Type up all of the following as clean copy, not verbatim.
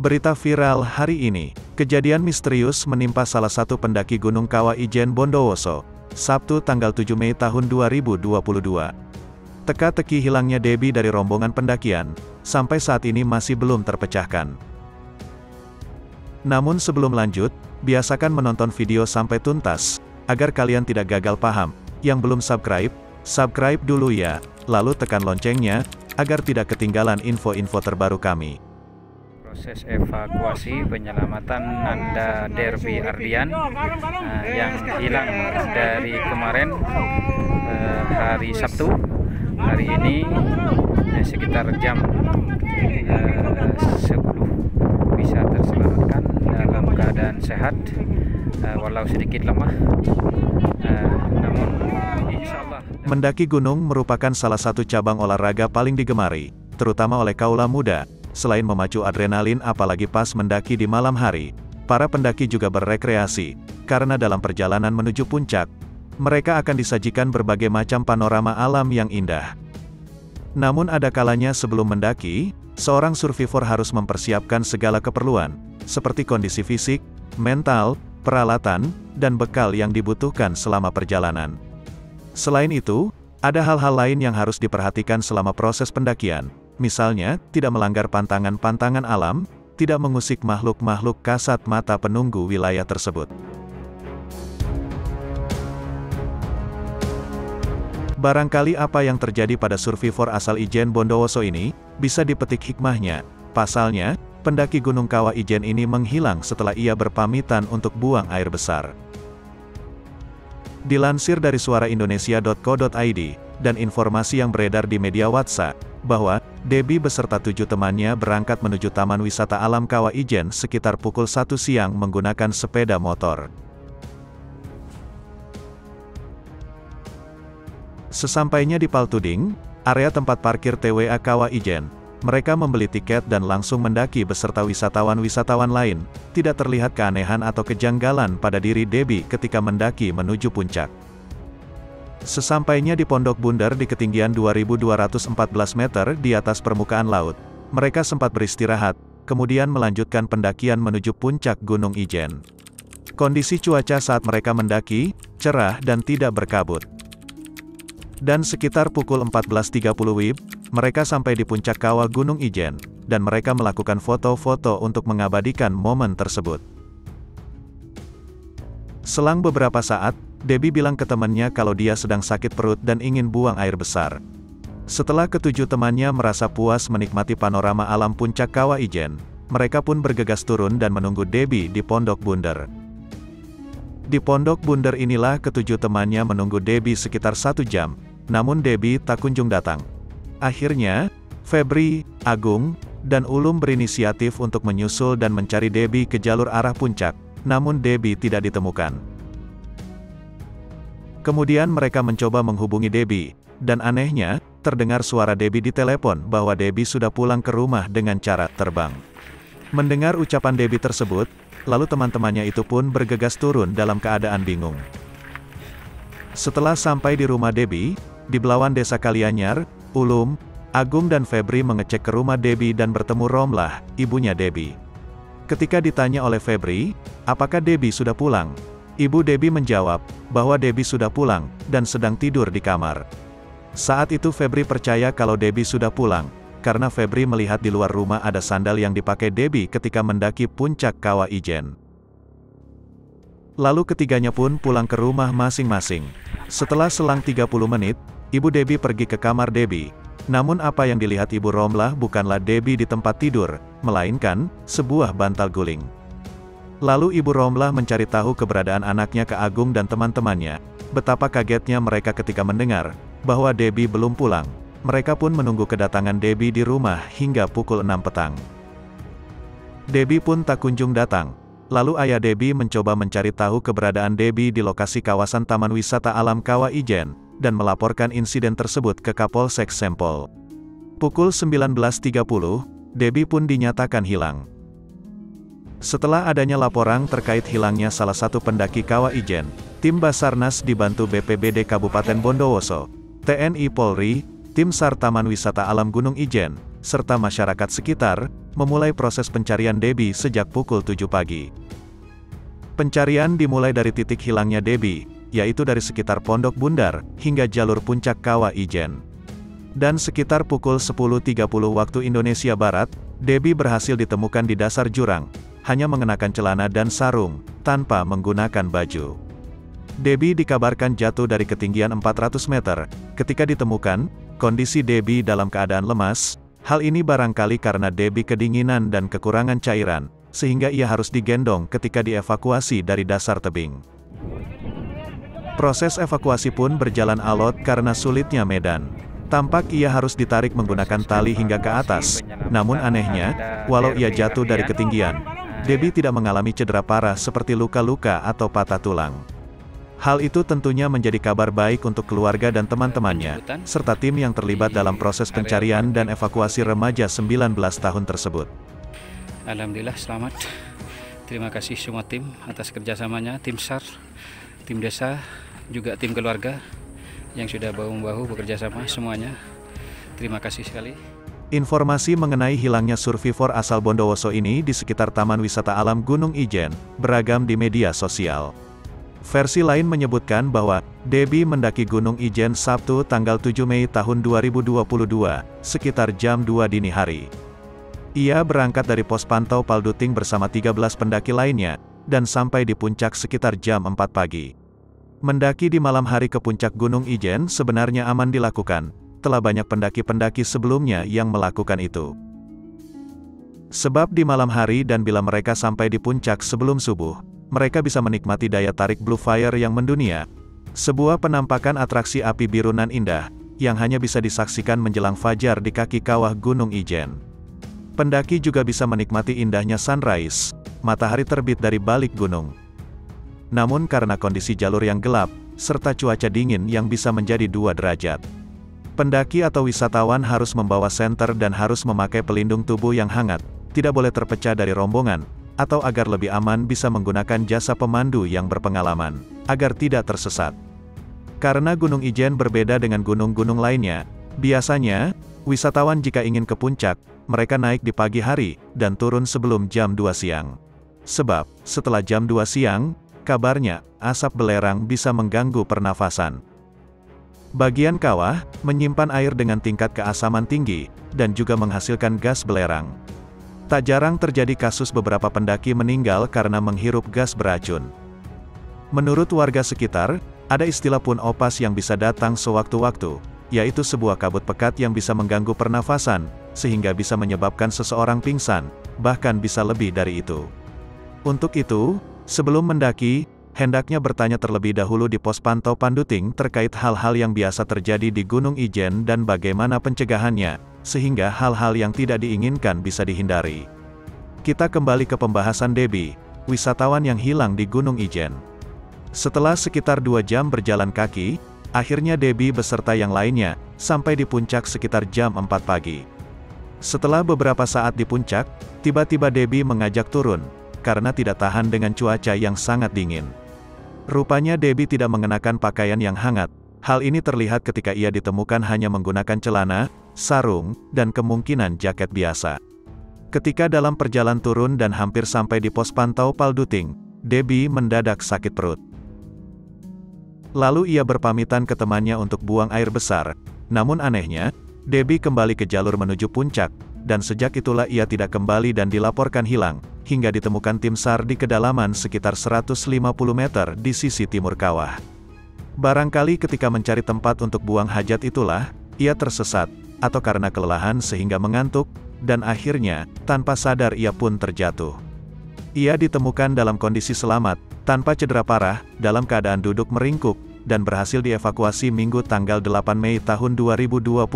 Berita viral hari ini, kejadian misterius menimpa salah satu pendaki Gunung Kawah Ijen Bondowoso, Sabtu tanggal 7 Mei tahun 2022. Teka-teki hilangnya Debbie dari rombongan pendakian, sampai saat ini masih belum terpecahkan. Namun sebelum lanjut, biasakan menonton video sampai tuntas, agar kalian tidak gagal paham. Yang belum subscribe dulu ya, lalu tekan loncengnya, agar tidak ketinggalan info-info terbaru kami. Proses evakuasi penyelamatan Nanda Derby Ardian yang hilang dari kemarin hari Sabtu. Hari ini sekitar jam 10 bisa terselamatkan dalam keadaan sehat, walau sedikit lemah, namun insyaallah. Mendaki gunung merupakan salah satu cabang olahraga paling digemari, terutama oleh kaula muda. Selain memacu adrenalin apalagi pas mendaki di malam hari, para pendaki juga berrekreasi, karena dalam perjalanan menuju puncak, mereka akan disajikan berbagai macam panorama alam yang indah. Namun ada kalanya sebelum mendaki, seorang survivor harus mempersiapkan segala keperluan, seperti kondisi fisik, mental, peralatan, dan bekal yang dibutuhkan selama perjalanan. Selain itu, ada hal-hal lain yang harus diperhatikan selama proses pendakian. Misalnya, tidak melanggar pantangan-pantangan alam, tidak mengusik makhluk-makhluk kasat mata penunggu wilayah tersebut. Barangkali apa yang terjadi pada survivor asal Ijen Bondowoso ini, bisa dipetik hikmahnya. Pasalnya, pendaki Gunung Kawah Ijen ini menghilang setelah ia berpamitan untuk buang air besar. Dilansir dari suaraindonesia.co.id, dan informasi yang beredar di media WhatsApp, bahwa Debbie beserta 7 temannya berangkat menuju Taman Wisata Alam Kawah Ijen sekitar pukul 1 siang menggunakan sepeda motor. Sesampainya di Paltuding, area tempat parkir TWA Kawah Ijen, mereka membeli tiket dan langsung mendaki beserta wisatawan-wisatawan lain. Tidak terlihat keanehan atau kejanggalan pada diri Debbie ketika mendaki menuju puncak. Sesampainya di Pondok Bundar di ketinggian 2.214 meter di atas permukaan laut, mereka sempat beristirahat, kemudian melanjutkan pendakian menuju puncak Gunung Ijen. Kondisi cuaca saat mereka mendaki, cerah dan tidak berkabut. Dan sekitar pukul 14.30 WIB, mereka sampai di puncak kawah Gunung Ijen, dan mereka melakukan foto-foto untuk mengabadikan momen tersebut. Selang beberapa saat, Debbie bilang ke temannya kalau dia sedang sakit perut dan ingin buang air besar. Setelah ketujuh temannya merasa puas menikmati panorama alam puncak Kawah Ijen, mereka pun bergegas turun dan menunggu Debbie di Pondok Bundar. Di Pondok Bundar inilah ketujuh temannya menunggu Debbie sekitar 1 jam, namun Debbie tak kunjung datang. Akhirnya, Febri, Agung, dan Ulum berinisiatif untuk menyusul dan mencari Debbie ke jalur arah puncak, namun Debbie tidak ditemukan. Kemudian mereka mencoba menghubungi Debbie, dan anehnya, terdengar suara Debbie di telepon bahwa Debbie sudah pulang ke rumah dengan cara terbang. Mendengar ucapan Debbie tersebut, lalu teman-temannya itu pun bergegas turun dalam keadaan bingung. Setelah sampai di rumah Debbie, di Belawan Desa Kalianyar, Ulum, Agung dan Febri mengecek ke rumah Debbie dan bertemu Romlah, ibunya Debbie. Ketika ditanya oleh Febri, apakah Debbie sudah pulang? Ibu Debbie menjawab, bahwa Debbie sudah pulang, dan sedang tidur di kamar. Saat itu Febri percaya kalau Debbie sudah pulang, karena Febri melihat di luar rumah ada sandal yang dipakai Debbie ketika mendaki puncak Kawah Ijen. Lalu ketiganya pun pulang ke rumah masing-masing. Setelah selang 30 menit, Ibu Debbie pergi ke kamar Debbie. Namun apa yang dilihat Ibu Romlah bukanlah Debbie di tempat tidur, melainkan sebuah bantal guling. Lalu Ibu Romlah mencari tahu keberadaan anaknya ke Agung dan teman-temannya. Betapa kagetnya mereka ketika mendengar bahwa Debbie belum pulang. Mereka pun menunggu kedatangan Debbie di rumah hingga pukul 6 petang. Debbie pun tak kunjung datang. Lalu ayah Debbie mencoba mencari tahu keberadaan Debbie di lokasi kawasan Taman Wisata Alam Kawah Ijen, dan melaporkan insiden tersebut ke Kapolsek Sempol. Pukul 19.30, Debbie pun dinyatakan hilang. Setelah adanya laporan terkait hilangnya salah satu pendaki Kawah Ijen, tim Basarnas dibantu BPBD Kabupaten Bondowoso, TNI Polri, tim SAR Taman Wisata Alam Gunung Ijen, serta masyarakat sekitar, memulai proses pencarian Debbie sejak pukul 7 pagi. Pencarian dimulai dari titik hilangnya Debbie, yaitu dari sekitar Pondok Bundar, hingga jalur puncak Kawah Ijen. Dan sekitar pukul 10.30 waktu Indonesia Barat, Debbie berhasil ditemukan di dasar jurang, hanya mengenakan celana dan sarung, tanpa menggunakan baju. Debbie dikabarkan jatuh dari ketinggian 400 meter. Ketika ditemukan, kondisi Debbie dalam keadaan lemas. Hal ini barangkali karena Debbie kedinginan dan kekurangan cairan, sehingga ia harus digendong ketika dievakuasi dari dasar tebing. Proses evakuasi pun berjalan alot karena sulitnya medan. Tampak ia harus ditarik menggunakan tali hingga ke atas. Namun anehnya, walau ia jatuh dari ketinggian, Debbie tidak mengalami cedera parah seperti luka-luka atau patah tulang. Hal itu tentunya menjadi kabar baik untuk keluarga dan teman-temannya, serta tim yang terlibat dalam proses pencarian dan evakuasi remaja 19 tahun tersebut. Alhamdulillah selamat. Terima kasih semua tim atas kerjasamanya, tim SAR, tim desa, juga tim keluarga yang sudah bahu-membahu bekerja sama semuanya. Terima kasih sekali. Informasi mengenai hilangnya survivor asal Bondowoso ini di sekitar Taman Wisata Alam Gunung Ijen beragam di media sosial. Versi lain menyebutkan bahwa Debbie mendaki Gunung Ijen Sabtu tanggal 7 Mei tahun 2022, sekitar jam 2 dini hari. Ia berangkat dari pos pantau Palduting bersama 13 pendaki lainnya, dan sampai di puncak sekitar jam 4 pagi. Mendaki di malam hari ke puncak Gunung Ijen sebenarnya aman dilakukan, telah banyak pendaki-pendaki sebelumnya yang melakukan itu. Sebab di malam hari dan bila mereka sampai di puncak sebelum subuh, mereka bisa menikmati daya tarik Blue Fire yang mendunia, sebuah penampakan atraksi api biru nan indah, yang hanya bisa disaksikan menjelang fajar di kaki kawah Gunung Ijen. Pendaki juga bisa menikmati indahnya sunrise, matahari terbit dari balik gunung. Namun karena kondisi jalur yang gelap, serta cuaca dingin yang bisa menjadi 2 derajat. Pendaki atau wisatawan harus membawa senter dan harus memakai pelindung tubuh yang hangat, tidak boleh terpecah dari rombongan, atau agar lebih aman bisa menggunakan jasa pemandu yang berpengalaman, agar tidak tersesat. Karena Gunung Ijen berbeda dengan gunung-gunung lainnya, biasanya, wisatawan jika ingin ke puncak, mereka naik di pagi hari, dan turun sebelum jam 2 siang. Sebab, setelah jam 2 siang, kabarnya, asap belerang bisa mengganggu pernafasan. Bagian kawah, menyimpan air dengan tingkat keasaman tinggi, dan juga menghasilkan gas belerang. Tak jarang terjadi kasus beberapa pendaki meninggal karena menghirup gas beracun. Menurut warga sekitar, ada istilah pun opas yang bisa datang sewaktu-waktu, yaitu sebuah kabut pekat yang bisa mengganggu pernafasan, sehingga bisa menyebabkan seseorang pingsan, bahkan bisa lebih dari itu. Untuk itu, sebelum mendaki, hendaknya bertanya terlebih dahulu di pos pantau Palduting terkait hal-hal yang biasa terjadi di Gunung Ijen dan bagaimana pencegahannya, sehingga hal-hal yang tidak diinginkan bisa dihindari. Kita kembali ke pembahasan Debbie, wisatawan yang hilang di Gunung Ijen. Setelah sekitar 2 jam berjalan kaki, akhirnya Debbie beserta yang lainnya, sampai di puncak sekitar jam 4 pagi. Setelah beberapa saat di puncak, tiba-tiba Debbie mengajak turun, karena tidak tahan dengan cuaca yang sangat dingin. Rupanya Debbie tidak mengenakan pakaian yang hangat. Hal ini terlihat ketika ia ditemukan hanya menggunakan celana, sarung, dan kemungkinan jaket biasa. Ketika dalam perjalanan turun dan hampir sampai di pos pantau Palduting, Debbie mendadak sakit perut. Lalu ia berpamitan ke temannya untuk buang air besar. Namun anehnya, Debbie kembali ke jalur menuju puncak, dan sejak itulah ia tidak kembali dan dilaporkan hilang, hingga ditemukan tim SAR di kedalaman sekitar 150 meter di sisi timur kawah. Barangkali ketika mencari tempat untuk buang hajat itulah, ia tersesat, atau karena kelelahan sehingga mengantuk, dan akhirnya, tanpa sadar ia pun terjatuh. Ia ditemukan dalam kondisi selamat, tanpa cedera parah, dalam keadaan duduk meringkuk, dan berhasil dievakuasi Minggu tanggal 8 Mei tahun 2022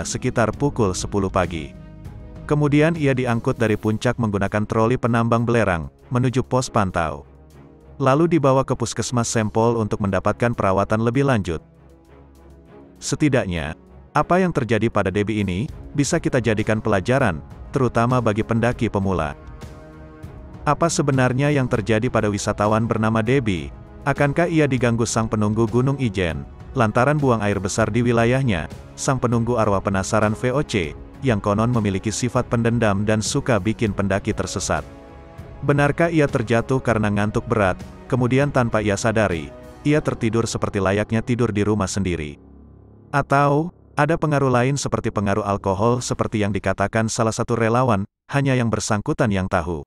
sekitar pukul 10 pagi. Kemudian ia diangkut dari puncak menggunakan troli penambang belerang, menuju pos pantau. Lalu dibawa ke puskesmas Sempol untuk mendapatkan perawatan lebih lanjut. Setidaknya, apa yang terjadi pada Debbie ini, bisa kita jadikan pelajaran, terutama bagi pendaki pemula. Apa sebenarnya yang terjadi pada wisatawan bernama Debbie? Akankah ia diganggu sang penunggu Gunung Ijen, lantaran buang air besar di wilayahnya, sang penunggu arwah penasaran VOC, yang konon memiliki sifat pendendam dan suka bikin pendaki tersesat. Benarkah ia terjatuh karena ngantuk berat, kemudian tanpa ia sadari, ia tertidur seperti layaknya tidur di rumah sendiri? Atau, ada pengaruh lain seperti pengaruh alkohol seperti yang dikatakan salah satu relawan, hanya yang bersangkutan yang tahu.